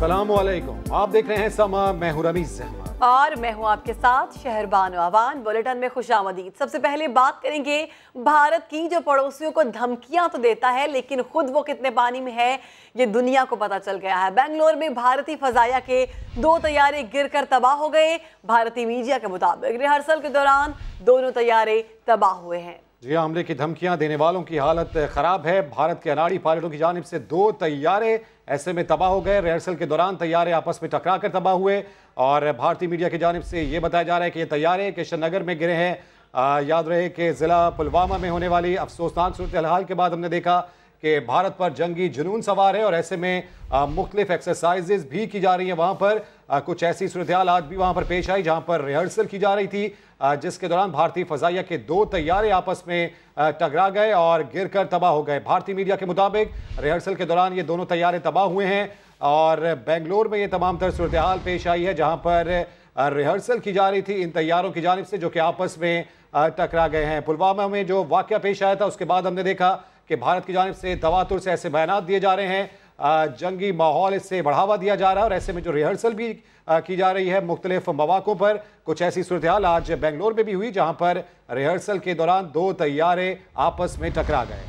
अस्सलामुअलैकुम, आप देख रहे हैं समा, मैं हूं रमीज और मैं हूं आपके साथ शहरबानो अवान। बुलेटिन में खुशामदीद। सबसे पहले बात करेंगे भारत की, जो पड़ोसियों को धमकियां तो देता है लेकिन खुद वो कितने पानी में है ये दुनिया को पता चल गया है। बेंगलोर में भारतीय फजाइया के 2 तैयारे गिरकर तबाह हो गए। भारतीय मीडिया के मुताबिक रिहर्सल के दौरान दोनों तैयारे तबाह हुए हैं। जी, हमले की धमकियां देने वालों की हालत खराब है। भारत के अनाड़ी पायलटों की जानिब से 2 तैयारे ऐसे में तबाह हो गए। रिहर्सल के दौरान तैयारे आपस में टकरा कर तबाह हुए और भारतीय मीडिया की जानिब से ये बताया जा रहा है कि ये तैयारे किशन नगर में गिरे हैं। याद रहे कि जिला पुलवामा में होने वाली अफसोसनाक सूरत हाल के बाद हमने देखा कि भारत पर जंगी जुनून सवार है और ऐसे में मुख्तलिफ एक्सरसाइजेज भी की जा रही हैं वहाँ पर। कुछ ऐसी सूरत हाल आज भी वहाँ पर पेश आई जहाँ पर रिहर्सल की जा रही थी, जिसके दौरान भारतीय फजाइया के 2 तैयारे आपस में टकरा गए और गिरकर तबाह हो गए। भारतीय मीडिया के मुताबिक रिहर्सल के दौरान ये दोनों तैयारे तबाह हुए हैं और बेंगलोर में ये तमाम तर सूरत हाल पेश आई है जहाँ पर रिहर्सल की जा रही थी इन तैयारों की जानिब से, जो कि आपस में टकरा गए हैं। पुलवामा में जो वाक़या पेश आया था उसके बाद हमने देखा कि भारत की जानिब से तवातुर से ऐसे बयानात दिए जा रहे हैं, जंगी माहौल इससे बढ़ावा दिया जा रहा है और ऐसे में जो रिहर्सल भी की जा रही है मुख्तलिफ मौक़ों पर। कुछ ऐसी सूरत हाल आज बेंगलोर में भी हुई जहां पर रिहर्सल के दौरान 2 तैयारे आपस में टकरा गए।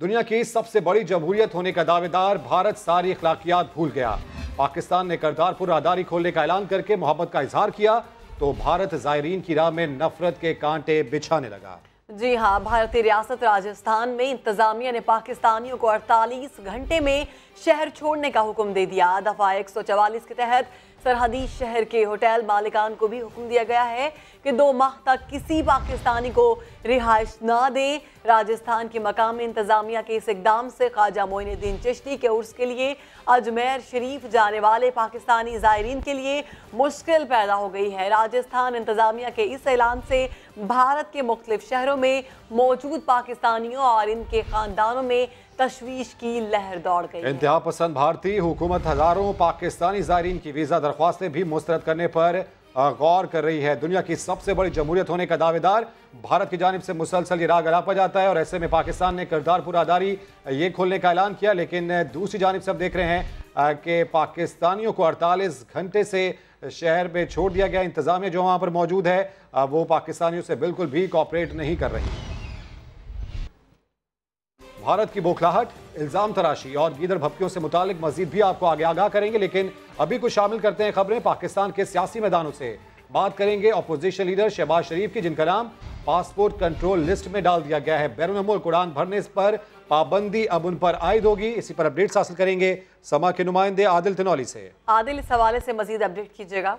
दुनिया की सबसे बड़ी जमहूरियत होने का दावेदार भारत सारी अखलाकियात भूल गया। पाकिस्तान ने करतारपुर राहदारी खोलने का ऐलान करके मोहब्बत का इजहार किया तो भारत ज़ायरीन की राह में नफरत के कांटे बिछाने लगा। जी हाँ, भारतीय रियासत राजस्थान में इंतजामिया ने पाकिस्तानियों को 48 घंटे में शहर छोड़ने का हुक्म दे दिया। दफा 144 के तहत सरहदी शहर के होटल मालिकान को भी हुक्म दिया गया है कि 2 माह तक किसी पाकिस्तानी को रिहाइश ना दे। राजस्थान की मकामी इंतजामिया के इस इकदाम से ख्वाजा मोइनुद्दीन चिश्ती के उर्स के लिए अजमेर शरीफ जाने वाले पाकिस्तानी ज़ायरीन के लिए मुश्किल पैदा हो गई है। राजस्थान इंतजामिया के इस ऐलान से भारत के मुख्तलिफ शहरों में मौजूद पाकिस्तानियों और इनके खानदानों में तशवीश की लहर दौड़ गई। इंतहा पसंद भारतीय हुकूमत हजारों पाकिस्तानी ज़ायरीन की वीज़ा दरख्वास्तें भी मुस्तरद करने पर गौर कर रही है। दुनिया की सबसे बड़ी जमहूरियत होने का दावेदार भारत की जानिब से मुसलसल ये राग अलापा जाता है और ऐसे में पाकिस्तान ने करतारपुर राहदारी ये खोलने का ऐलान किया, लेकिन दूसरी जानिब से अब देख रहे हैं कि पाकिस्तानियों को 48 घंटे से शहर में छोड़ दिया गया। इंतजामिया जो वहाँ पर मौजूद है वो पाकिस्तानियों से बिल्कुल भी कोऑपरेट नहीं कर रही। भारत की बौखलाहट, इल्जाम तराशी और गीदड़ भपकियों से मुतालिक मजीद भी आपको आगे आगाह करेंगे, लेकिन अभी कुछ शामिल करते हैं खबरें पाकिस्तान के सियासी मैदानों से। बात करेंगे अपोजिशन लीडर शहबाज शरीफ की, जिनका नाम पासपोर्ट कंट्रोल लिस्ट में डाल दिया गया है। बैरून मुल्क उड़ान भरने पर पाबंदी अब उन पर आयद होगी। इसी पर अपडेट्स हासिल करेंगे समा के नुमाइंदे आदिल तनौली से। आदिल, इस हवाले से मजीद अपडेट कीजिएगा।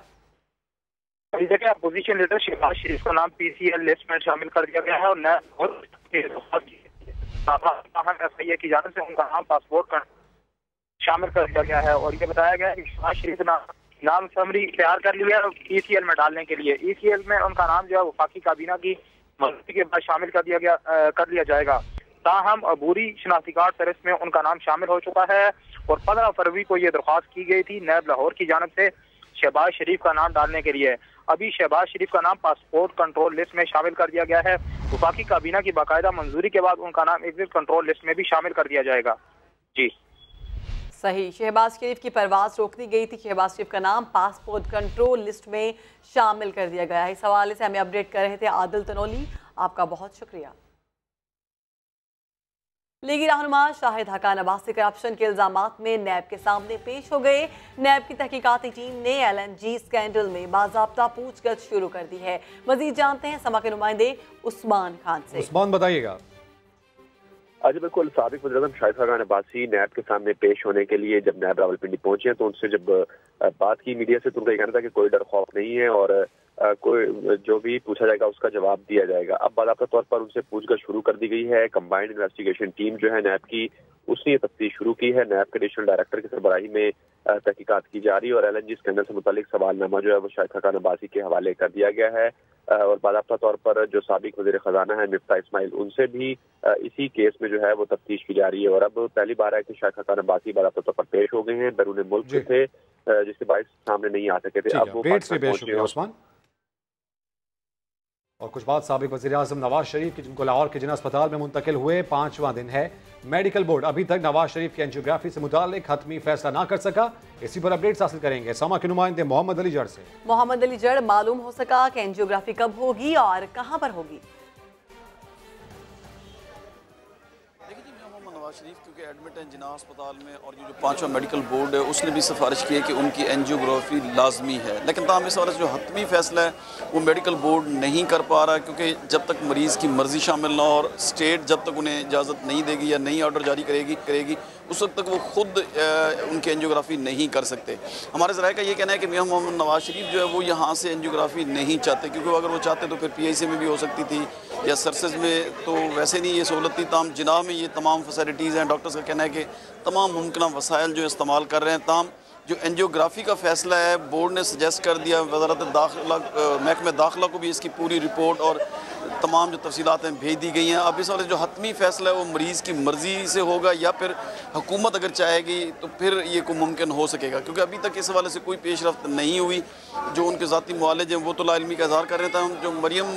अपोजिशन लीडर शहबाज शरीफ का नाम PCL लिस्ट में शामिल कर दिया गया है और FIA की जानिब से उनका नाम पासपोर्ट का शामिल कर दिया गया है और ये बताया गया है कि शहबाज शरीफ नाम समरी तैयार कर लिया है ECL में डालने के लिए। ECL में उनका नाम जो है वफाकी काबीना की मंजूरी के बाद शामिल कर लिया जाएगा। ताहम अबूरी शनाख्ती कार्ड फहरिस्त में उनका नाम शामिल हो चुका है और 15 फरवरी को ये दरख्वास्त की गई थी नैब लाहौर की जानिब से शहबाज शरीफ का नाम डालने के लिए। अभी शहबाज शरीफ का नाम पासपोर्ट कंट्रोल लिस्ट में शामिल कर दिया गया है। वफाकी काबीना की बाकायदा मंजूरी के बाद उनका नाम एग्जिट कंट्रोल लिस्ट में भी शामिल कर दिया जाएगा। जी सही, शहबाज शरीफ की परवाज रोक दी गई थी। शहबाज शरीफ का नाम पासपोर्ट कंट्रोल लिस्ट में शामिल कर दिया गया है। इस हवाले से हमें अपडेट कर रहे थे आदिल तनौली, आपका बहुत शुक्रिया। लीगी रहनुमा शाहिद हकान अब्बासी करप्शन के इल्जामात में नैब के सामने पेश हो गए। नैब की तहकीकाती टीम ने LNG स्कैंडल में बाज़ाब्ता पूछताछ शुरू कर दी है। मजीद जानते हैं समा के नुमाइंदे उस्मान खान से। उस्मान, बताइएगा। आज बिल्कुल साबिक वज़ीर-ए-आज़म शाहिद हकान अब्बासी नैब के सामने पेश होने के लिए जब नैब रावलपिंडी पहुंचे तो उनसे जब बात की मीडिया से तो उनका कहना था कि कोई डर खौफ नहीं है और कोई जो भी पूछा जाएगा उसका जवाब दिया जाएगा। अब बाकायदा तौर पर उनसे पूछताछ शुरू कर दी गई है। कंबाइंड इन्वेस्टिगेशन टीम जो है नैब की, उसने ये तफ्तीश शुरू की है। नैब के एडिशनल डायरेक्टर की सरबराही में तहकीकात की जा रही है और LNG स्कैंडल से मुतालिक सवालनामा जो है वो शाहिद हकान अब्बासी के हवाले कर दिया गया है और बाकायदा तौर पर जो साबिक वज़ीर खजाना है मिफ्ता इस्माइल, उनसे भी इसी केस में जो है वो तफ्तीश की जा रही है। और अब पहली बार है कि शाहिद हकान अब्बासी बाकायदा तौर पर पेश हो गए हैं। बैरून मुल्क थे जिसके बायस सामने नहीं आ सके थे, अब वो और कुछ बाद साबिक वज़ीर-ए-आज़म नवाज शरीफ की जिनको लाहौर के जिना अस्पताल में मुंतकिल हुए 5वां दिन है। मेडिकल बोर्ड अभी तक नवाज शरीफ की एंजियोग्राफी से मुताल्लिक हतमी फैसला ना कर सका। इसी पर अपडेट्स हासिल करेंगे समा के नुमाइंदे मोहम्मद अली जड़ से। मोहम्मद अली जड़, मालूम हो सका कि एंजियोग्राफी कब होगी और कहां पर होगी? नवाज शरीफ क्योंकि एडमिट हैं जिना अस्पताल में और ये जो 5वां मेडिकल बोर्ड है उसने भी सिफारिश की है कि उनकी एंजियोग्राफी लाजमी है, लेकिन ताहम इस वाले जो हतमी फैसला है वो मेडिकल बोर्ड नहीं कर पा रहा क्योंकि जब तक मरीज़ की मर्ज़ी शामिल ना हो और स्टेट जब तक उन्हें इजाज़त नहीं देगी या नई ऑर्डर जारी करेगी उस वक्त तक वो खुद उनकी एंजियोग्राफी नहीं कर सकते। हमारे ज़राए का ये कहना है कि मियां मोहम्मद नवाज शरीफ जो है वो यहाँ से एंजियोग्राफी नहीं चाहते, क्योंकि अगर वो चाहते तो फिर PIC में भी हो सकती थी या सर्सेज में, तो वैसे नहीं ये सहूलत थी। ताम जिना में ये तमाम फैसिलिटीज़ हैं, डॉक्टर्स का कहना है कि तमाम मुमकिन वसाइल जो इस्तेमाल कर रहे हैं। ताम जो एंजियोग्राफी का फ़ैसला है बोर्ड ने सजेस्ट कर दिया, वज़ारत दाखिला महकमे दाखिला को भी इसकी पूरी रिपोर्ट और तमाम जो तफसीलात हैं भेज दी गई हैं। अब इस वाले जो हतमी फ़ैसला है वो मरीज़ की मर्ज़ी से होगा या फिर हुकूमत अगर चाहेगी तो फिर ये को मुमकिन हो सकेगा, क्योंकि अभी तक इस हवाले से कोई पेशरफ्त नहीं हुई। जो उनके ज़ाती मुआलिज हैं वो तो लाइल्मी का इज़हार कर रहे थे। जो मरियम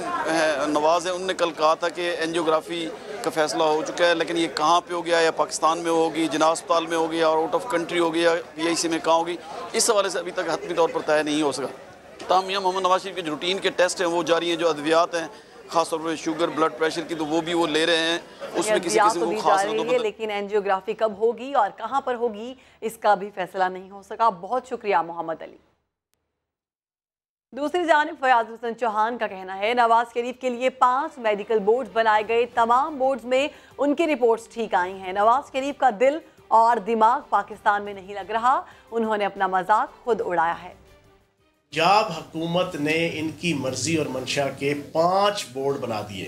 नवाज़ हैं उनने कल कहा था कि एंजियोग्राफी का फ़ैसला हो चुका है, लेकिन ये कहाँ पे हो गया, या पाकिस्तान में होगी, जिना अस्पताल में होगी, और आउट ऑफ कंट्री होगी, या PIC में कहाँ होगी, इस हवाले से अभी तक हतमी तौर पर तय नहीं हो सका। ताहम मियां मोहम्मद नवाज शरीफ के जो रूटीन के टेस्ट हैं वो जारी हैं, जो अद्वियात हैं खासतौर पर शुगर ब्लड प्रेशर की, तो वो भी वो ले रहे हैं। उसमें किसी किस्म को खास है, लेकिन एंजियोग्राफी कब होगी और कहां पर होगी इसका भी फैसला नहीं हो सका। बहुत शुक्रिया मोहम्मद अली। दूसरी जानिब फयाज हुसैन चौहान का कहना है नवाज शरीफ के लिए 5 मेडिकल बोर्ड बनाए गए, तमाम बोर्ड्स में उनकी रिपोर्ट्स ठीक आई हैं। नवाज शरीफ का दिल और दिमाग पाकिस्तान में नहीं लग रहा, उन्होंने अपना मजाक खुद उड़ाया है। पंजाब हुकूमत ने इनकी मर्जी और मंशा के 5 बोर्ड बना दिए।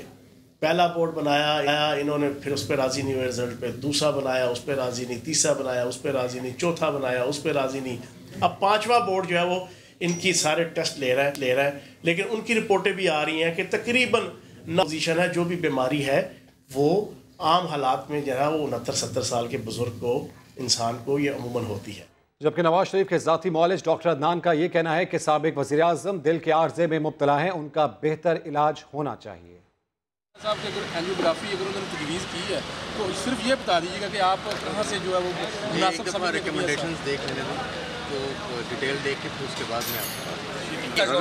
पहला बोर्ड बनाया इन्होंने, फिर उस पर राजी नहीं हुए रिजल्ट पे, दूसरा बनाया उस पर राजी नहीं, तीसरा बनाया उस पर राजी नहीं, चौथा बनाया उस पर राजी नहीं, अब 5वां बोर्ड जो है वो इनकी सारे टेस्ट ले रहा है, लेकिन उनकी रिपोर्टें भी आ रही हैं कि तकरीबन पोजीशन है, जो भी बीमारी है वो आम हालात में जो है वो 69-70 साल के बुजुर्ग को, इंसान को ये अमूमन होती है। जबकि नवाज शरीफ के ज़ाती मौलिज डॉक्टर अदनान का ये कहना है कि साबिक वज़ीर-ए-आज़म दिल के आर्जे में मुब्तला हैं, उनका बेहतर इलाज होना चाहिए। साहब की अगर एंजियोग्राफी अगर उन्होंने तजवीज़ की है तो सिर्फ ये बता दीजिएगा कि आप कहाँ से जो है वो मुनासिब समय रिकमेंडेशंस देख लेने में, तो डिटेल देख के फिर उसके बाद में आप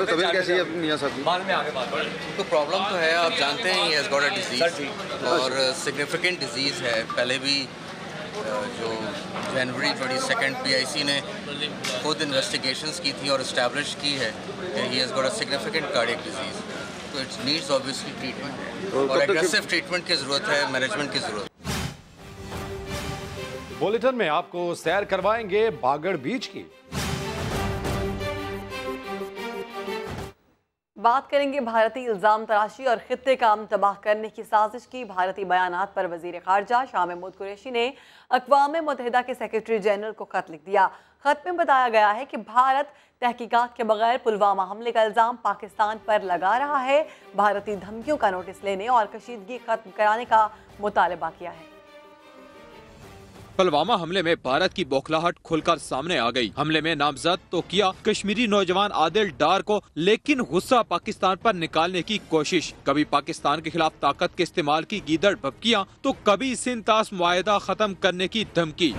तबीयत कैसी है मियां साहब की? बाद में आगे बात बढ़े। तो प्रॉब्लम तो है, आप जानते हैं he has got a disease और सिग्निफिकेंट डिजीज़ है। पहले भी जो जनवरी 22 PIC ने खुद इन्वेस्टिगेशंस की थी और इस्टेब्लिश की है कि he has got a significant cardiac disease, तो इट्स नीड्स ऑब्वियसली ट्रीटमेंट और एग्रेसिव ट्रीटमेंट की ज़रूरत है, मैनेजमेंट की ज़रूरत। बुलेटिन में आपको सैर करवाएंगे बागड़ बीच की। बात करेंगे भारतीय इल्जाम तराशी और खित्ते का अमन तबाह करने की साजिश की भारतीय बयानात पर वजीर खारजा शाह महमूद कुरैशी ने अक़वाम मुत्तहिदा के सेक्रेटरी जनरल को खत लिख दिया। खत में बताया गया है कि भारत तहकीकात के बगैर पुलवामा हमले का इल्ज़ाम पाकिस्तान पर लगा रहा है, भारतीय धमकियों का नोटिस लेने और कशीदगी खत्म कराने का मुतालबा किया है। पुलवामा हमले में भारत की बौखलाहट खुलकर सामने आ गई। हमले में नामजद तो किया कश्मीरी नौजवान आदिल डार को, लेकिन गुस्सा पाकिस्तान पर निकालने की कोशिश। कभी पाकिस्तान के खिलाफ ताकत के इस्तेमाल की गीदड़ भभकियां तो कभी सिंतास मुआहदा खत्म करने की धमकी।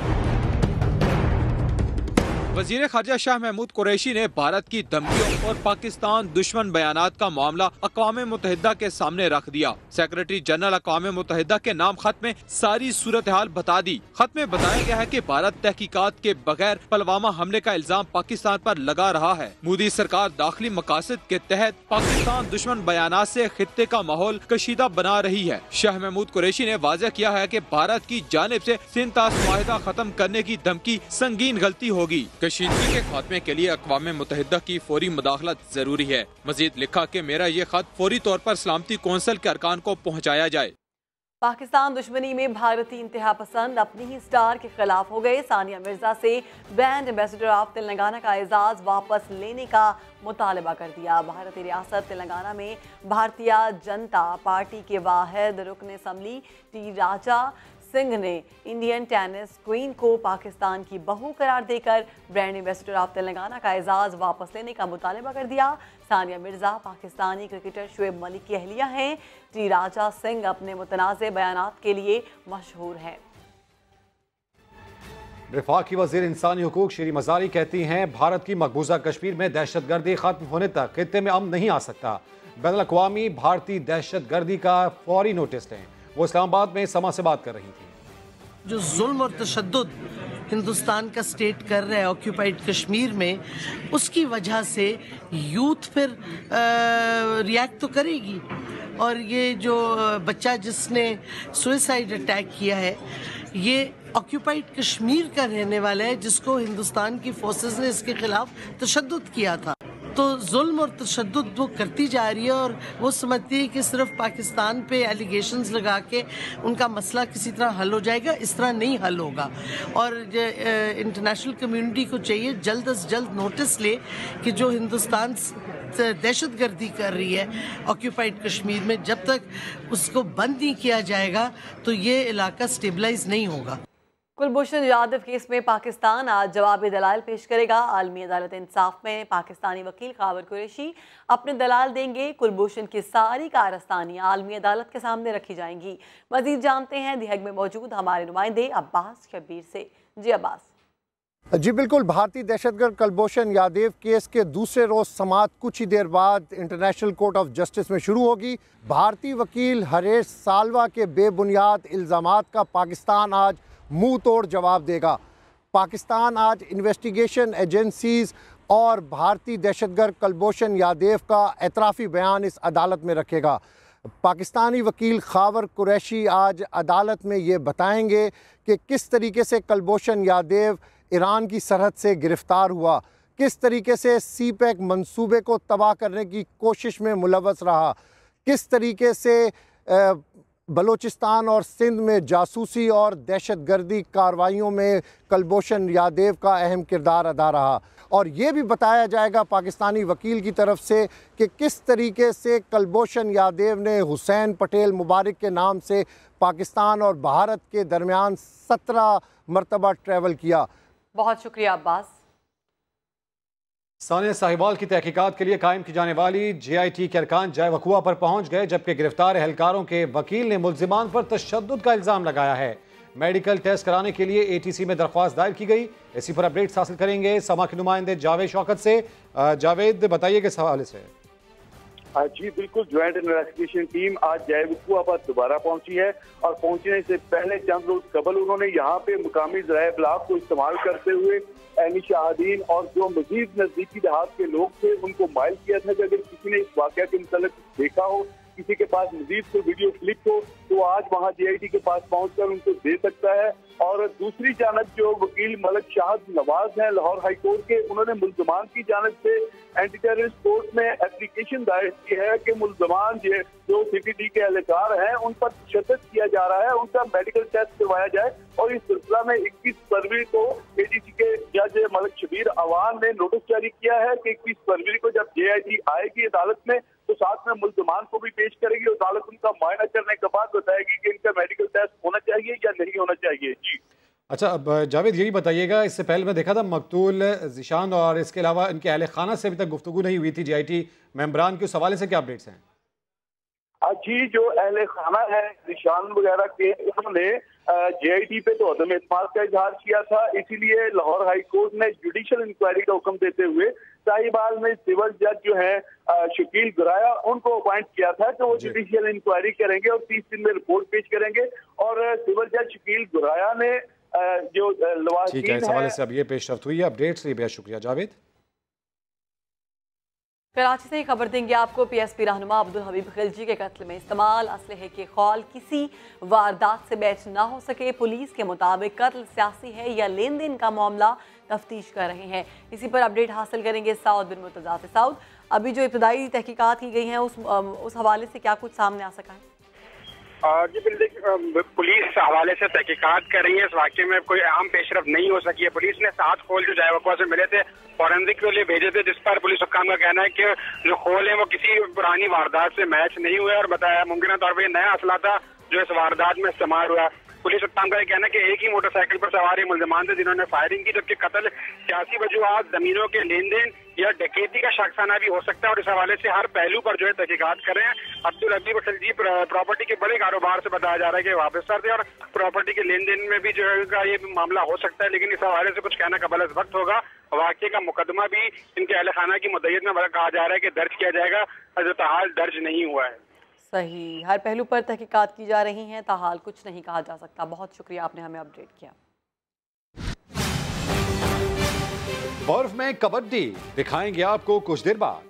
वजीर खारजा शाह महमूद कुरैशी ने भारत की धमकियों और पाकिस्तान दुश्मन बयानात का मामला अक़वाम मुत्तहिदा के सामने रख दिया। सेक्रेटरी जनरल अक़वाम मुत्तहिदा के नाम खत में सारी सूरत हाल बता दी। खत में बताया गया है कि भारत तहकीकात के बगैर पुलवामा हमले का इल्जाम पाकिस्तान पर लगा रहा है। मोदी सरकार दाखिली मकासद के तहत पाकिस्तान दुश्मन बयानात से खित्ते का माहौल कशीदा बना रही है। शाह महमूद कुरैशी ने वाज़ेह किया है कि भारत की जानिब से सिंतास मुआहिदा खत्म करने की धमकी संगीन गलती होगी। कशीदगी के खात्मे के लिए अक़वाम मुत्तहिदा की फौरी मुदाखलत जरूरी है। मजीद लिखा कि मेरा ये खत फौरी तौर पर सलामती कौंसिल के अरकान को पहुँचाया जाए। पाकिस्तान दुश्मनी में भारतीय इंतहा पसंद अपनी ही स्टार के खिलाफ हो गए। सानिया मिर्जा से ब्रांड एम्बेसडर ऑफ तेलंगाना का एजाज वापस लेने का मुतालबा कर दिया। भारतीय रियासत तेलंगाना में भारतीय जनता पार्टी के वाहिद रुकन असम्बली टी राजा सिंह ने इंडियन टेनिस क्वीन को पाकिस्तान की बहू करार देकर ब्रांड एम्बेसडर ऑफ तेलंगाना का एजाज वापस लेने का मुतालबा कर दिया। सानिया मिर्जा पाकिस्तानी क्रिकेटर शुएब मलिक की अहलिया हैं। टी राजा सिंह अपने मुतनाज़े बयानात के लिए मशहूर हैं। वफाकी वज़ीर इंसानी हुकूक शीरी मज़ारी कहती हैं भारत की मकबूजा कश्मीर में दहशतगर्दी खत्म होने तक खित्ते में अमन नहीं आ सकता। बैनुल-अक़वामी भारतीय दहशतगर्दी का फौरी नोटिस लें। वो इस्लामाबाद में समा से बात कर रही थी। जो जुल्म और तशद्दुद हिंदुस्तान का स्टेट कर रहा है ऑक्यूपाइड कश्मीर में, उसकी वजह से यूथ फिर रिएक्ट तो करेगी। और ये जो बच्चा जिसने सुसाइड अटैक किया है, ये ऑक्यूपाइड कश्मीर का रहने वाला है, जिसको हिंदुस्तान की फोर्सेस ने इसके खिलाफ तशद्दुद किया था। तो जुल्म और तशद्दुद वो करती जा रही है और वो समझती है कि सिर्फ पाकिस्तान पे एलिगेशंस लगा के उनका मसला किसी तरह हल हो जाएगा। इस तरह नहीं हल होगा। और इंटरनेशनल कम्युनिटी को चाहिए जल्द अज जल्द नोटिस ले कि जो हिंदुस्तान दहशतगर्दी कर रही है ऑक्यूपाइड कश्मीर में, जब तक उसको बंद नहीं किया जाएगा तो ये इलाका स्टेबलाइज नहीं होगा। कुलभूषण जाधव केस में पाकिस्तान आज जवाबी दलाल पेश करेगा। आलमी अदालत इंसाफ में पाकिस्तानी वकील खावर कुरैशी अपने दलाल देंगे। कुलभूषण की सारी कारस्तानियां आलमी अदालत के सामने रखी जाएंगी। मजीद जानते हैं दी हेग में मौजूद हमारे नुमाइंदे अब्बास शब्बीर से। जी अब्बास। जी बिल्कुल, भारतीय दहशतगर्द कुलभूषण यादव केस के दूसरे रोज समाअत कुछ ही देर बाद इंटरनेशनल कोर्ट ऑफ जस्टिस में शुरू होगी। भारतीय वकील हरेश साल्वा के बेबुनियाद इल्ज़ामात का पाकिस्तान आज मुंह तोड़ जवाब देगा। पाकिस्तान आज इन्वेस्टिगेशन एजेंसीज और भारतीय दहशतगर्द कुलभूषण यादव का एतराफ़ी बयान इस अदालत में रखेगा। पाकिस्तानी वकील खावर कुरैशी आज अदालत में ये बताएंगे कि किस तरीके से कुलभूषण यादव ईरान की सरहद से गिरफ़्तार हुआ, किस तरीके से CPEC मंसूबे को तबाह करने की कोशिश में मुलव्वस रहा, किस तरीके से बलूचिस्तान और सिंध में जासूसी और दहशतगर्दी कार्रवाइयों में कुलभूषण यादव का अहम किरदार अदा रहा। और ये भी बताया जाएगा पाकिस्तानी वकील की तरफ से कि किस तरीके से कुलभूषण यादव ने हुसैन पटेल मुबारक के नाम से पाकिस्तान और भारत के दरमियान 17 मरतबा ट्रैवल किया। बहुत शुक्रिया अब्बास। सानिया साहिवाल की तहकीकात के लिए कायम की जाने वाली JIT के अरकान जय वकुआ पर पहुंच गए, जबकि गिरफ्तार एहलकारों के वकील ने मुल्जिमान पर तशद्दुद का इल्ज़ाम लगाया है। मेडिकल टेस्ट कराने के लिए ATC में दरख्वास्त दायर की गई। इसी पर अपडेट्स हासिल करेंगे समा के नुमाइंदे जावेद शौकत से। जावेद, बताइए किस हवाले से। जी बिल्कुल, ज्वाइंट इन्वेस्टिगेशन टीम आज जय वकुआ पर दोबारा पहुंची है और पहुंचने से पहले चंद रोज कबल उन्होंने यहाँ पे मुकामी ज़राए इब्लाग को इस्तेमाल करते हुए निशादीन और जो मजीद नजदीकी देहात के लोग थे उनको माइल किया था कि अगर किसी ने इस वाक़या के मुतालिक देखा हो, किसी के पास मजीद कोई वीडियो क्लिप हो, तो आज वहाँ JIT के पास पहुंचकर उनको दे सकता है। और दूसरी जानब जो वकील मलिक शाहद नवाज हैं लाहौर हाई कोर्ट के, उन्होंने मुल्जमान की जानब से एंटी टेररिस्ट कोर्ट में एप्लीकेशन दायर की है कि मुल्जमान जो CTD के एहलकार हैं उन पर तशद्दुद किया जा रहा है, उनका मेडिकल टेस्ट करवाया जाए। और इस सिलसिला में 21 फरवरी को ATC के जज मलिक शबीर अवान ने नोटिस जारी किया है कि 21 फरवरी को जब JIT आएगी अदालत में तो साथ में मुल्जमान को भी पेश करेगी। अदालत उनका मुआयना करने के बाद बताएगी कि इनका मेडिकल टेस्ट होना चाहिए या नहीं होना चाहिए। जी अच्छा, अब जावेद यही बताइएगा, इससे पहले मैं देखा था मकतूल ज़ीशान और इसके अलावा इनके अहले खाना से अभी तक गुफ्तगू नहीं हुई थी JIT मेंबरान के, उस हवाले से क्या अपडेट्स हैं? जी, जो अहले खाना है ज़ीशान वगैरह के, उन्होंने JIT पे तो अदम एतमाद का इजहार किया था, इसीलिए लाहौर हाई कोर्ट ने जुडिशल इंक्वायरी का हुक्म देते हुए साहिवाल में सिविल जज जो है शकील गुराया उनको अपॉइंट किया था कि वो जुडिशियल इंक्वायरी करेंगे और 30 दिन में रिपोर्ट पेश करेंगे। और सिविल जज शकील गुराया ने जो ठीक है, इस हवाले से अब ये पेशरफ्त हुई है। अपडेट्स के लिए बेहद शुक्रिया जावेद। कराची से खबर देंगे आपको। PSP रहनुमा अब्दुल हबीब खिलजी के कत्ल में इस्तेमाल असलहे के खौल किसी वारदात से मैच ना हो सके। पुलिस के मुताबिक कत्ल सियासी है या लेन देन का मामला, तफ्तीश कर रहे हैं। इसी पर अपडेट हासिल करेंगे साउद बिन मुर्तज़ा से। साउद, अभी जो इब्तदाई तहकीकात की गई हैं उस हवाले से क्या कुछ सामने आ सका है? जी बिल्कुल, पुलिस हवाले से तहकीकात कर रही है। इस वाक़े में कोई अहम पेशरफ नहीं हो सकी है। पुलिस ने 7 खोल जो जय वकुआ से मिले थे फॉरेंसिक के लिए भेजे थे, जिस पर पुलिस हुक्काम का कहना है कि जो खोल है वो किसी पुरानी वारदात से मैच नहीं हुए और बताया मुमकिन तौर पर नया असला था जो इस वारदात में इस्तेमाल हुआ। पुलिस हुक्काम का कहना है कि एक ही मोटरसाइकिल पर सवार मुलजमान थे जिन्होंने फायरिंग की, जबकि कत्ल सियासी वजूहात, जमीनों के लेन देन या डकैती का शख्साना भी हो सकता है। और इस हवाले से हर पहलू पर जो है तहकीकात कर रहे हैं। अब्दुल हबीब खिलजी प्रॉपर्टी के बड़े कारोबार से बताया जा रहा है कि वापस थे और प्रॉपर्टी के लेन देन में भी जो है ये मामला हो सकता है, लेकिन इस हवाले से कुछ कहना कबल अज़ वक्त होगा। वाक़े का मुकदमा भी इनके अहल खाना की मुद्दत में कहा जा रहा है कि दर्ज किया जाएगा, ताहाल दर्ज नहीं हुआ है। सही, हर पहलू पर तहकीकात की जा रही हैं, ताहाल कुछ नहीं कहा जा सकता। बहुत शुक्रिया, आपने हमें अपडेट किया। बर्फ में कबड्डी दिखाएंगे आपको कुछ देर बाद।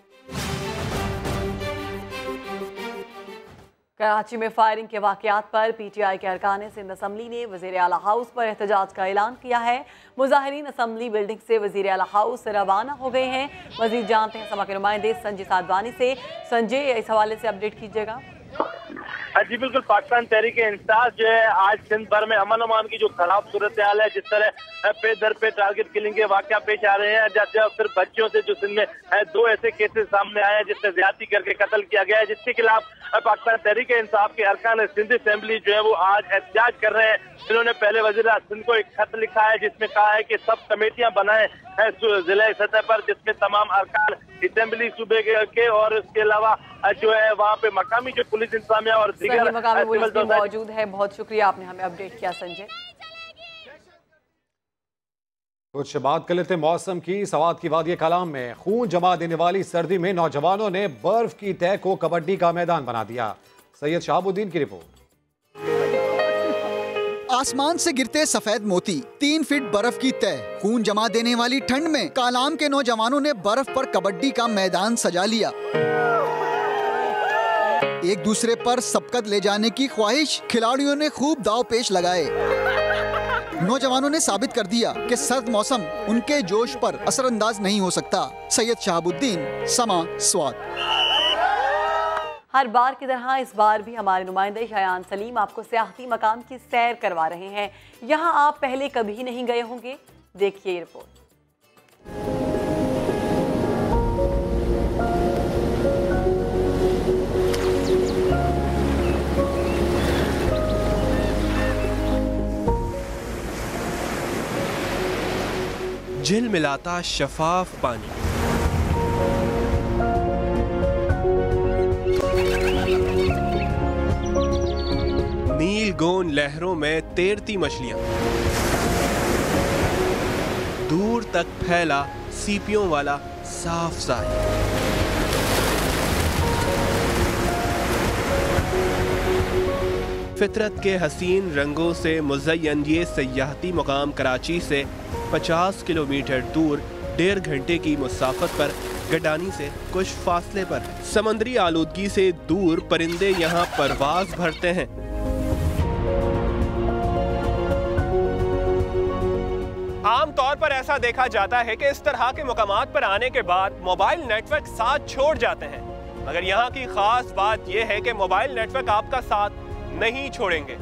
कराची में फायरिंग के वाकयात पर पीटीआई के अरकान सिंध असम्बली ने वज़ीर आला हाउस पर एहतजाज का ऐलान किया है। मुजाहिरीन असम्बली बिल्डिंग से वज़ीर आला हाउस रवाना हो गए हैं। मज़ीद जानते हैं समा के नुमाइंदे संजय साधवानी से। संजय, इस हवाले से अपडेट कीजिएगा। जी बिल्कुल, पाकिस्तान तहरीक इंसाफ जो है आज सिंध भर में अमन अमान की जो खराब सूरत हाल है, जिस तरह पे दर पे टारगेट किलिंग के वाकया पेश आ रहे हैं, जब फिर बच्चियों से जो सिंध में 2 ऐसे केसेस सामने आए हैं जिससे ज्यादती करके कत्ल किया गया है, जिसके खिलाफ पाकिस्तान तहरीक इंसाफ के अरकान सिंध असेंबली जो है वो आज एहतजाज कर रहे हैं। इन्होंने पहले वज़ीर सिंध को एक खत लिखा है जिसमें कहा है कि सब कमेटियां बनाए हैं जिला सतह पर, जिसमें तमाम अरकान असेंबली सूबे के और इसके अलावा जो है वहाँ पे मकामी जो पुलिस इंतजामिया और दीगर मौजूद है। बहुत शुक्रिया, आपने हमें अपडेट किया संजय। कुछ बात कर लेते मौसम की। सवात की वादी कलाम में खून जमा देने वाली सर्दी में नौजवानों ने बर्फ की तह को कबड्डी का मैदान बना दिया। सैयद शहाबुद्दीन की रिपोर्ट। आसमान से गिरते सफेद मोती, 3 फीट बर्फ की तह, खून जमा देने वाली ठंड में कालाम के नौजवानों ने बर्फ पर कबड्डी का मैदान सजा लिया। एक दूसरे पर सबकत ले जाने की ख्वाहिश, खिलाड़ियों ने खूब दाव पेश लगाए। नौजवानों ने साबित कर दिया कि सर्द मौसम उनके जोश पर असरअंदाज नहीं हो सकता। सैयद शहाबुद्दीन, समा स्वाद। हर बार की तरह इस बार भी हमारे नुमाइंदे शायान सलीम आपको सियाहती मकाम की सैर करवा रहे हैं। यहाँ आप पहले कभी नहीं गए होंगे, देखिए रिपोर्ट। झिल मिलाता शफाफ पानी, नील गोंद लहरों में तैरती मछलियां, दूर तक फैला सीपियों वाला साफ साहिल। फितरत के हसीन रंगों से मुज़य्यन ये सयाहती मुकाम कराची से 50 किलोमीटर दूर 1.5 घंटे की मुसाफत पर गडानी से कुछ फासले पर है। समंदरी आलूदगी से दूर परिंदे यहाँ परवाज भरते हैं। आमतौर पर ऐसा देखा जाता है कि इस तरह के मुकामात पर आने के बाद मोबाइल नेटवर्क साथ छोड़ जाते हैं, मगर यहाँ की खास बात यह है कि मोबाइल नेटवर्क आपका साथ नहीं छोड़ेंगे।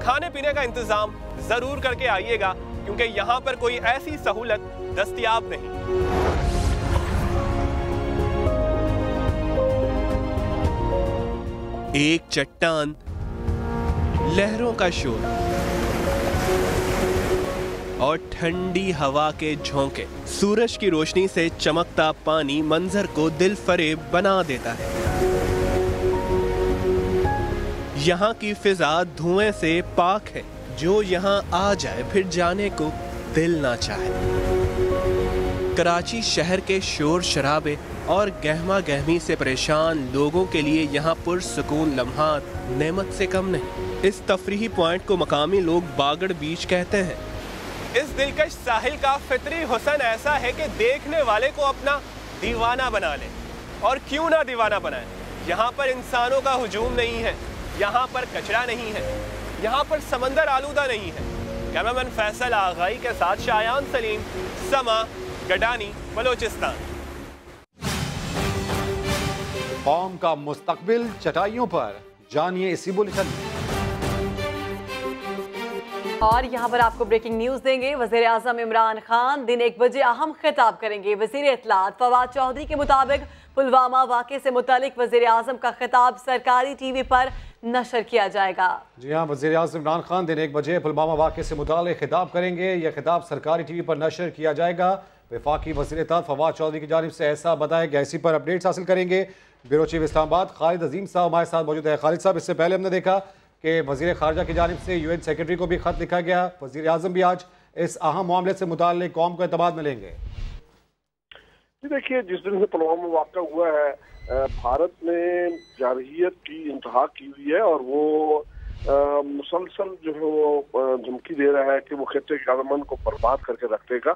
खाने पीने का इंतजाम जरूर करके आइएगा, क्योंकि यहाँ पर कोई ऐसी सहूलत दस्तयाब नहीं। एक चट्टान, लहरों का शोर और ठंडी हवा के झोंके, सूरज की रोशनी से चमकता पानी मंजर को दिल फरेब बना देता है। यहाँ की फिजा धुएं से पाक है, जो यहाँ आ जाए फिर जाने को दिल ना चाहे। कराची शहर के शोर शराबे और गहमा गहमी से परेशान लोगों के लिए यहाँ पुरसुकून लम्हात नेमत से कम नहीं। इस तफरीही पॉइंट को मकामी लोग बागड़ बीच कहते हैं। इस दिलकश साहिल का फितरी हुस्न ऐसा है कि देखने वाले को अपना दीवाना बना ले। और क्यों ना दीवाना बनाए, यहाँ पर इंसानों का हुजूम नहीं है, यहाँ पर कचरा नहीं है, यहाँ पर समंदर आलूदा नहीं है। कैमरामैन फैसल आगाई के साथ शायान सलीम, समा, गडानी, बलोचिस्तान। कौम का मुस्तकबिल चटाइयों पर, जानिए इसी बुलेटिन में। और यहाँ पर आपको ब्रेकिंग न्यूज देंगे। वज़ीर आज़म इमरान खान दिन 1 बजे अहम खिताब करेंगे। वज़ीर इत्तलात फवाद चौधरी के मुताबिक पुलवामा वाक़े से मुतालिक वज़ीर आज़म का खिताब सरकारी टीवी पर नशर किया जाएगा। जी हाँ, वज़ीर-ए-आज़म इमरान खान दिन 1 बजे पुलवामा वाक़े से मुताल्लिक़ खिताब करेंगे। यह खिताब सरकारी TV पर नशर किया जाएगा। वफाकी वज़ीर इत्तेहाद फवाद चौधरी की जानिब से ऐसा बताया गया। इसी पर अपडेट्स हासिल करेंगे। ब्यूरो चीफ इस्लामाबाद खालिद अजीम साहब हमारे साथ मौजूद है। खालिद साहब, इससे पहले हमने देखा कि वज़ीर ख़ारजा की जानिब से UN सेक्रेटरी को भी खत लिखा गया। वज़ीर-ए-आज़म भी आज इस अहम मामले से मुताल्लिक़ कौम को एतमाद में लेंगे। जी देखिए, जिस दिन से पुलवामा वाक़ा हुआ है भारत ने जारहियत की इंतहा की हुई है और वो मुसलसल जो है वो धमकी दे रहा है कि वो खित्ते के अमन को बर्बाद करके रख देगा।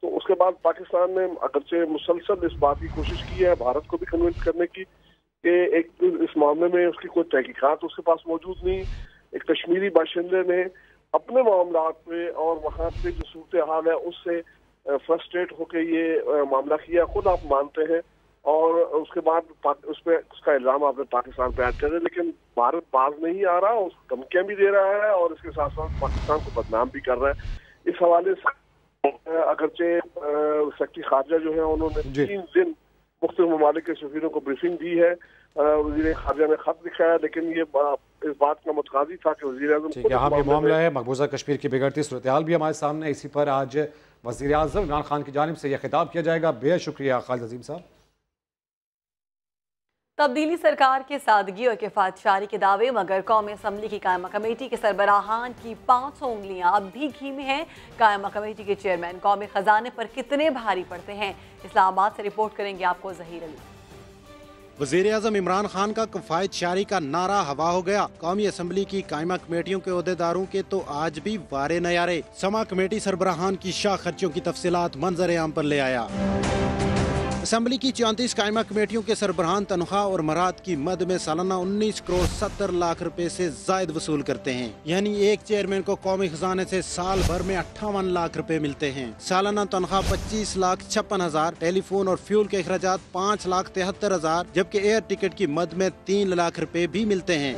तो उसके बाद पाकिस्तान ने अगरचे मुसलसल इस बात की कोशिश की है भारत को भी कन्विंस करने की कि एक इस मामले में उसकी कोई तहकीकात उसके पास मौजूद नहीं। एक कश्मीरी बाशिंदे ने अपने मामला पे और वहाँ पे जो सूरत हाल है उससे फ्रस्ट्रेट होकर ये मामला किया, खुद आप मानते हैं, और उसके बाद उस पर उसका इल्जाम आपने पाकिस्तान पे ऐड कर दिया। लेकिन भारत बाज नहीं आ रहा, उस धमकियां भी दे रहा है और इसके साथ साथ पाकिस्तान को बदनाम भी कर रहा है। इस हवाले से अगरचे सेक्रेटरी खारजा जो है उन्होंने 3 दिन मुख्तलिफ ममालिक के सफीरों को ब्रीफिंग दी है। वज़ीर खारजा ने खत लिखा है, लेकिन ये इस बात का मुतकादी था कि वज़ीर-ए-आज़म यहाँ भी मामला है मकबूजा कश्मीर की बिगड़ती सूरत हाल भी हमारे सामने। इसी पर आज वज़ीर-ए-आज़म इमरान खान की जानिब से यह खिताब किया जाएगा। बेहद शुक्रिया खालिद अजीम साहब। तब्दीली सरकार के सादगी और किफ़ायतशारी के दावे, मगर कौमी असम्बली की कायमा कमेटी के सरबराहान की 500 उंगलियां अब भी घी में हैं। कायमा कमेटी के चेयरमैन कौमी खजाने पर कितने भारी पड़ते हैं, इस्लामाबाद से रिपोर्ट करेंगे आपको ज़हीर अली। वज़ीर-ए-आज़म इमरान खान का किफ़ायतशारी का नारा हवा हो गया। कौमी असम्बली की कायमा कमेटियों के ओहदेदारों के तो आज भी वारे नयारे। समा कमेटी सरबराहान की शाह खर्चों की तफसीलात मंजर आम पर ले आया। असम्बली की 34 कायमा कमेटियों के सरबराहान तनख्वाह और मराद की मद में सालाना 19 करोड़ 70 लाख रुपए से जायद वसूल करते हैं। यानी एक चेयरमैन को कौमी खजाने से साल भर में 58 लाख रुपए मिलते हैं। सालाना तनख्वाह 25 लाख 56 हजार, टेलीफोन और फ्यूल के अखराजात 5 लाख 73 हजार, जबकि एयर टिकट की मद में 3 लाख रुपए भी मिलते हैं।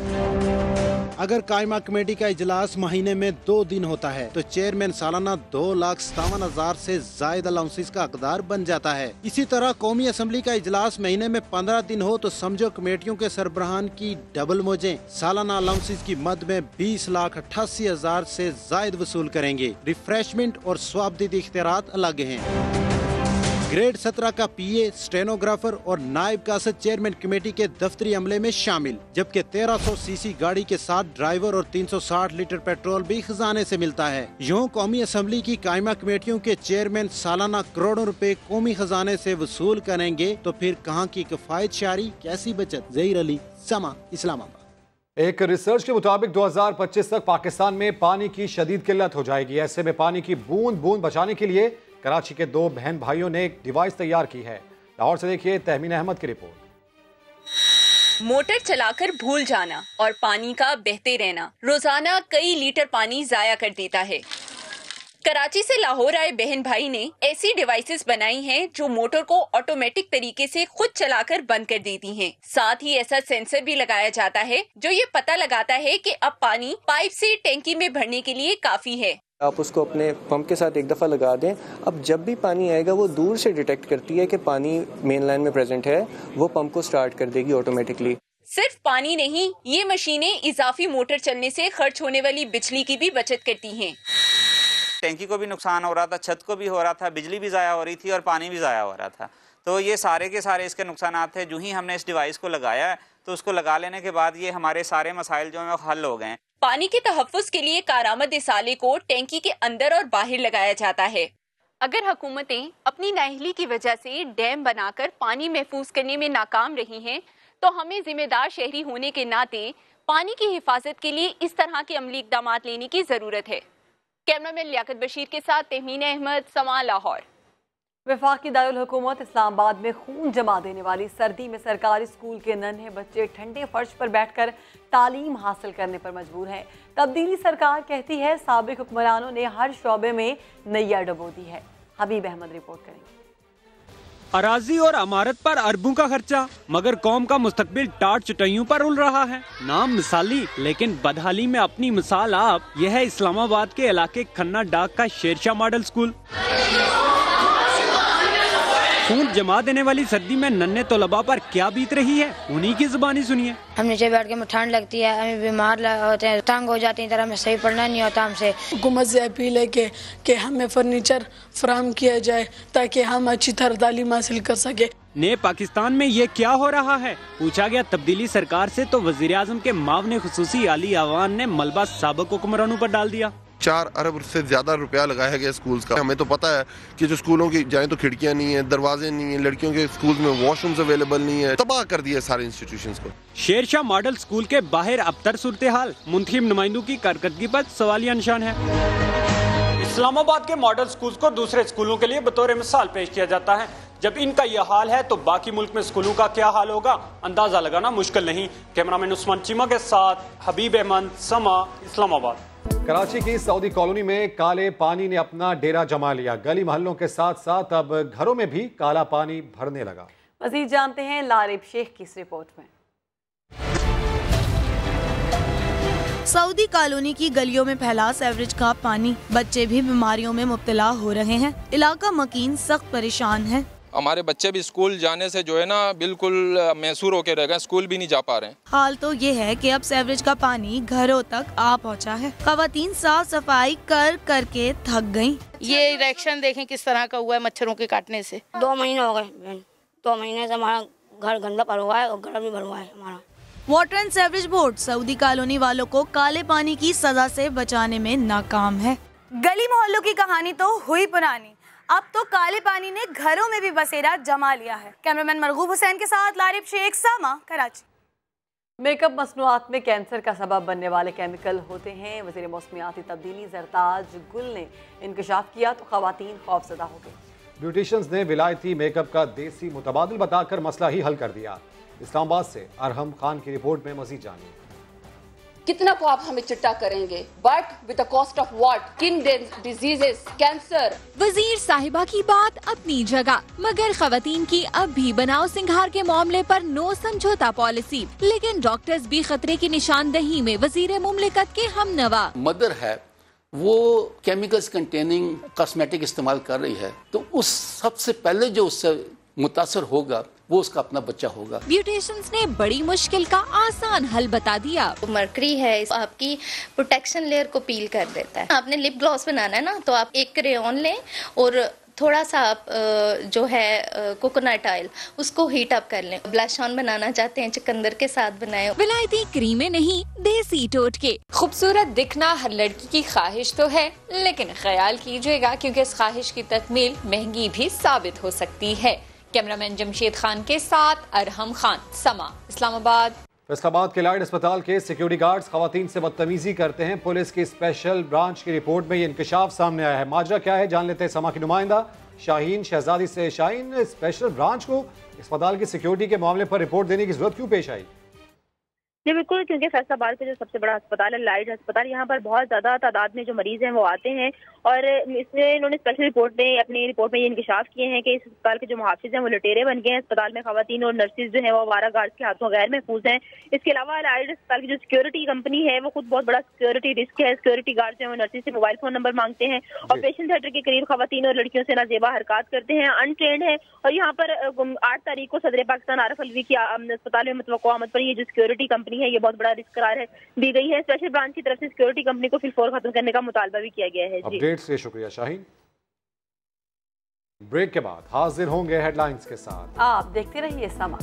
अगर कायमा कमेटी का इजलास महीने में 2 दिन होता है तो चेयरमैन सालाना 2,57,000 से जायद अलाउंसेस का हकदार बन जाता है। इसी तरह कौमी असम्बली का इजलास महीने में 15 दिन हो तो समझो कमेटियों के सरबराहान की डबल मौजें सालाना अलाउंसेस की मद में 20,88,000 से जायद वसूल करेंगे। रिफ्रेशमेंट और स्वाबदीद इख्तियारात अलग हैं। ग्रेड 17 का PA, स्टेनोग्राफर और नायब कासद चेयरमैन कमेटी के दफ्तरी अमले में शामिल, जबकि 1300 सीसी गाड़ी के साथ ड्राइवर और 360 लीटर पेट्रोल भी खजाने से मिलता है। यूँ कौमी असम्बली की कायमा कमेटियों के चेयरमैन सालाना करोड़ों रुपए कौमी खजाने से वसूल करेंगे तो फिर कहाँ की किफायतशारी, कैसी बचत। ज़हीर अली, समा, इस्लामाबाद। एक रिसर्च के मुताबिक 2025 तक पाकिस्तान में पानी की शदीद किल्लत हो जाएगी। ऐसे में पानी की बूंद बूंद बचाने के लिए कराची के 2 बहन भाइयों ने एक डिवाइस तैयार की है। लाहौर से देखिए तहमीन अहमद की रिपोर्ट। मोटर चलाकर भूल जाना और पानी का बहते रहना रोजाना कई लीटर पानी जाया कर देता है। कराची से लाहौर आए बहन भाई ने ऐसी डिवाइसेस बनाई हैं जो मोटर को ऑटोमेटिक तरीके से खुद चलाकर बंद कर देती हैं। साथ ही ऐसा सेंसर भी लगाया जाता है जो ये पता लगाता है कि अब पानी पाइप से टैंकी में भरने के लिए काफी है। आप उसको अपने पंप के साथ एक दफ़ा लगा दें, अब जब भी पानी आएगा वो दूर से डिटेक्ट करती है कि पानी मेन लाइन में प्रेजेंट है, वो पंप को स्टार्ट कर देगी ऑटोमेटिकली। सिर्फ पानी नहीं, ये मशीनें इजाफी मोटर चलने से खर्च होने वाली बिजली की भी बचत करती हैं। टैंकी को भी नुकसान हो रहा था, छत को भी हो रहा था, बिजली भी ज़ाया हो रही थी और पानी भी ज़ाया हो रहा था। तो ये सारे के सारे इसके नुकसानात थे। जो ही हमने इस डिवाइस को लगाया तो उसको लगा लेने के बाद ये हमारे सारे मसाइल जो हैं हल हो गए। पानी के तहफ़्फ़ुज़ के लिए कारामद इसाले को टैंकी के अंदर और बाहर लगाया जाता है। अगर हुकूमतें अपनी नाअहली की वजह से डैम बनाकर पानी महफूज करने में नाकाम रही हैं तो हमें जिम्मेदार शहरी होने के नाते पानी की हिफाजत के लिए इस तरह के अमली इक़दाम लेने की ज़रूरत है। कैमरामैन लियाकत बशीर के साथ तहमीन अहमद, समा, लाहौर। वफाकी दारुल हुकूमत इस्लामाबाद में खून जमा देने वाली सर्दी में सरकारी स्कूल के नन्हे बच्चे ठंडे फर्श पर बैठकर तालीम हासिल करने पर मजबूर हैं। तब्दीली सरकार कहती है साबिक हुक्मरानों ने हर शोबे में नैया डुबो दी है। हबीब अहमद रिपोर्ट करेंगे। अराजी और अमारत पर अरबों का खर्चा, मगर कौम का मुस्तकबिल टाट चटाइयों पर उल रहा है। नाम मिसाली लेकिन बदहाली में अपनी मिसाल आप। यह है इस्लामाबाद के इलाके खन्ना डाक का शेरशाह मॉडल स्कूल। खून जमा देने वाली सर्दी में नन्हे तलबा पर क्या बीत रही है, उन्हीं की जुबानी सुनिए। हम नीचे बैठ के हमें ठंड लगती है, हमें बीमार होते हैं, तंग हो जाती है, तरह में सही पढ़ना नहीं होता हमसे। हुकूमत से अपील है कि हमें फर्नीचर फराहम किया जाए ताकि हम अच्छी तरह तालीम हासिल कर सके। ने पाकिस्तान में ये क्या हो रहा है, पूछा गया तब्दीली सरकार से तो वजीर आजम के मावने खुसूसी अली आवान ने मलबा साबिक हुक्मरानों पर डाल दिया। 4 अरब से ज्यादा रुपया लगाया गया स्कूल्स का। हमें तो पता है कि जो स्कूलों की जाए तो खिड़कियां नहीं है, दरवाजे नहीं है, लड़कियों के स्कूल में वॉशरूम्स अवेलेबल नहीं है, तबाह कर दिया सारे इंस्टीट्यूशंस को। शेरशाह मॉडल स्कूल के बाहर अबतर सूरत हाल, मुंतखब नुमाइंदों की कारकर्दगी पर सवालिया निशान है। इस्लामाबाद के मॉडल स्कूल को दूसरे स्कूलों के लिए बतौर मिसाल पेश किया जाता है। जब इनका यह हाल है तो बाकी मुल्क में स्कूलों का क्या हाल होगा, अंदाजा लगाना मुश्किल नहीं। कैमरामैन उस्मान चीमा के साथ हबीब अहमद, समा, इस्लामाबाद। कराची की सऊदी कॉलोनी में काले पानी ने अपना डेरा जमा लिया। गली मोहल्लों के साथ साथ अब घरों में भी काला पानी भरने लगा। मजीद जानते हैं लारिब शेख की इस रिपोर्ट में। सऊदी कॉलोनी की गलियों में फैला सीवरेज का पानी, बच्चे भी बीमारियों में मुब्तला हो रहे हैं। इलाका मकीन सख्त परेशान है। हमारे बच्चे भी स्कूल जाने से जो है ना बिल्कुल मैसूर होकर रह गए, स्कूल भी नहीं जा पा रहे हैं। हाल तो ये है कि अब सीवरेज का पानी घरों तक आ पहुंचा है। खवातीन साफ सफाई कर करके थक गयी। ये रिएक्शन देखें किस तरह का हुआ है मच्छरों के काटने से। 2 महीने हो गए, 2 महीने से हमारा घर गंदा पड़ा हुआ है और घर भी भरा हुआ है हमारा। Water and sewerage board Saudi colony वालों को काले पानी की सजा से बचाने में नाकाम है। गली मोहल्लों की कहानी तो हुई पुरानी, अब तो काले पानी ने घरों में भी बसेरा जमा लिया है। कैमरामैन मरगूब हुसैन के साथ लारिब शेख, सामा, कराची। मेकअप मसनूआत में कैंसर का सबब बनने वाले केमिकल होते हैं। वज़ीर मौसमियाती तब्दीली जरताज गुल ने इंकशाफ किया तो खवातीन खौफजदा हो गई। ब्यूटिशियंस ने विलायती मेकअप का देसी मुतबादिल बताकर मसला ही हल कर दिया। इस्लामाबाद से अरहम खान की रिपोर्ट में मज़ीद जानिए। कितना को आप हमें चिट्टा करेंगे, but with the cost of what, skin diseases, cancer. वजीर साहिबा की बात अपनी जगह, मगर खवातीन की अब भी बनाव सिंगार के मामले पर नो समझौता पॉलिसी। लेकिन डॉक्टर्स भी खतरे की निशानदही में वजीर मुमलिकत के हमनवा। मदर है वो केमिकल्स कंटेनिंग कॉस्मेटिक इस्तेमाल कर रही है, तो उस सबसे पहले जो उससे मुतासर होगा वो उसका अपना बच्चा होगा। ब्यूटिशियंस ने बड़ी मुश्किल का आसान हल बता दिया। मरकरी है, आपकी प्रोटेक्शन लेयर को पील कर देता है। आपने लिप ग्लॉस बनाना है ना, तो आप एक क्रेयॉन लें और थोड़ा सा आप जो है कोकोनट ऑयल उसको हीट अप कर लें। ब्लश ऑन बनाना चाहते हैं चुकंदर के साथ बनाएं। विलायती क्रीमें नहीं, देसी टोटके। खूबसूरत दिखना हर लड़की की ख्वाहिश तो है, लेकिन ख्याल कीजिएगा क्योंकि इस ख्वाहिश की तकमील महंगी भी साबित हो सकती है। कैमरामैन जमशेद खान के साथ अरहम खान, समा, इस्लामाबाद। फैसलाबाद के लाइड अस्पताल के सिक्योरिटी गार्ड्स खवातीन से बदतमीजी करते हैं। पुलिस की स्पेशल ब्रांच की रिपोर्ट में ये इंकशाफ सामने आया है। माजरा क्या है, जान लेते हैं समा की नुमाइंदा शाहीन शहजादी से। शाहीन, स्पेशल ब्रांच को अस्पताल की सिक्योरिटी के मामले पर रिपोर्ट देने की जरूरत क्यों पेश आई? जी बिल्कुल, क्योंकि फैसलाबाद का जो सबसे बड़ा अस्पताल है लाइड अस्पताल, यहाँ पर बहुत ज़्यादा तादाद में जो मरीज हैं वो आते हैं और इसमें इन्होंने स्पेशल रिपोर्ट में अपनी रिपोर्ट में ये इंकशाफ किए हैं कि इस अस्पताल के जो मुहाफिज हैं वो लुटेरे बन गए हैं। अस्पताल में खवातीन और नर्सिस जो है वो आवारा गार्ड्स के हाथों गैर महफूज हैं। इसके अलावा लाइड अस्पताल की जो सिक्योरिटी कंपनी है वो खुद बहुत बड़ा सिक्योरिटी रिस्क है। सिक्योरिटी गार्ड जो है वो नर्सिस से मोबाइल फोन नंबर मांगते हैं, ऑपरेशन थिएटर के करीब खवातीन और लड़कियों से नाजेबा हरकत करते हैं, अनट्रेंड है। और यहाँ पर 8 तारीख को सदर पाकिस्तान आरिफ अलवी की अस्पताल में मुतवक्को आमद पर ये जो सिक्योरिटी कंपनी है ये बहुत बड़ा रिस्क करार है दी गई है। स्पेशल ब्रांच की तरफ से सिक्योरिटी कंपनी को फिलफौर खत्म करने का मुतालबा भी किया गया है। अपडेट से शुक्रिया शाहीन। ब्रेक के बाद हाजिर होंगे हेडलाइंस के साथ। आप देखते रहिए समा।